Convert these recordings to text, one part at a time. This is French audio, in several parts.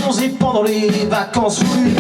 bronzer pendant les vacances. Voulu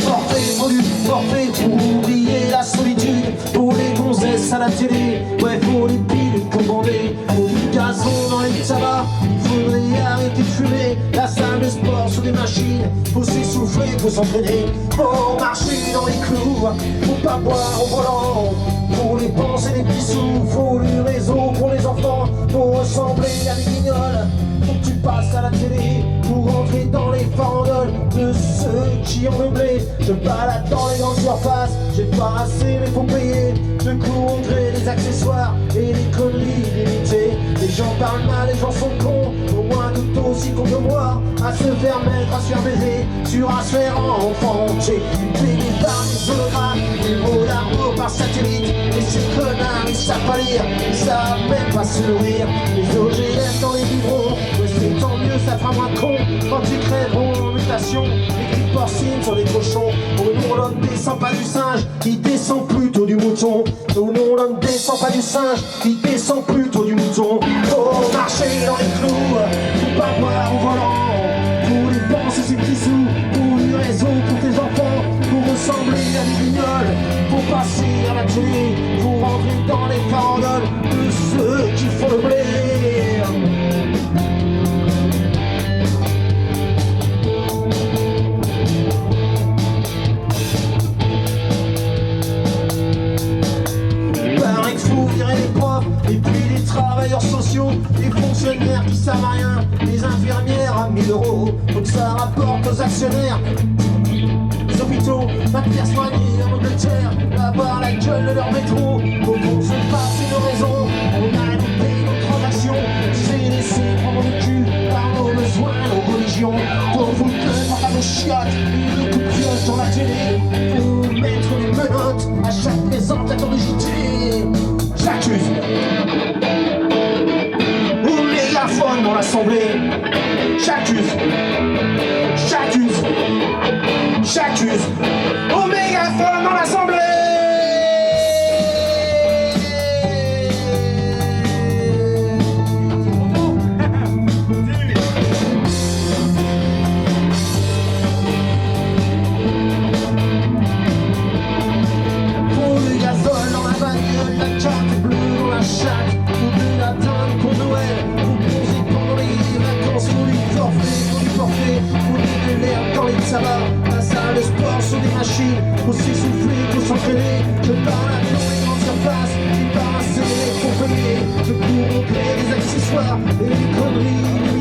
porter pour oublier la solitude. Pour les gonzesses à la télé, ouais, faut les piles pour bander. Faut du gazon dans les tabacs, il faudrait arrêter de fumer. La salle de sport sur des machines, faut s'essouffler, faut s'entraîner. Faut marcher dans les clous, faut pas boire au volant. Pour les pensées des petits sous, faut le réseau pour les enfants. Pour ressembler à des guignols, faut que tu passes à la télé. Pour rentrer dans les farandoles de ceux qui ont meublé. Je balade dans les grandes surfaces, j'ai pas assez mais faut payer. De couvrir les accessoires et les conneries limitées. Les gens parlent mal, les gens sont cons, au moins tout aussi cons que moi. À se faire mettre, à se faire baiser, sur à se faire enfanter. Payé par des hologrammes, des mots d'amour par satellite. Et ces connards, ils savent pas lire, ils savent même pas se nourrir. Les OGM dans les biberons, ouais c'est tant mieux, ça fera moins con. Quand ils crèveront en mutation, les grippes porcines sur les cochons. Pour nous l'homme descend pas du singe, il descend plutôt du mouton. Pour nous l'homme descend pas du singe, il descend plutôt du mouton. Faut marcher dans les clous, faut pas boire au volant. Pour les penser ces petits sous, pour du réseau pour tes enfants. Pour ressembler à des guignols, pour passer à la télé. Pour rentrer dans les farandoles de ceux qui font le blé. Les profs, et puis les travailleurs sociaux, les fonctionnaires qui servent à rien, les infirmières à 1000 €. Faut que ça rapporte aux actionnaires. Les hôpitaux, pas de faire soigner en Angleterre, là-bas la gueule de leur métro. Faut qu'on se passe une raison, on a loupé nos transactions. C'est laissé prendre le cul par nos besoins, nos religions. Pour foutre le portable aux chiottes, une coupe pioche dans la télé. Faut mettre les menottes à chaque présentateur de JT. J'accuse au mégaphone dans l'assemblée. J'accuse au mégaphone dans l'assemblée. Pour le gazole dans la bagnole, la carte bleue dans la chatte. Pour de la dinde pour Noël, pour bronzer pendant les vacances. Faut du forfait, faut de l'herbe dans les tabacs. La salle de sport sur des machines, faut s'essouffler, faut s'entraîner. Je balade dans les grandes surfaces, j'ai pas assez pour payer. Je cours créer des accessoires et des conneries.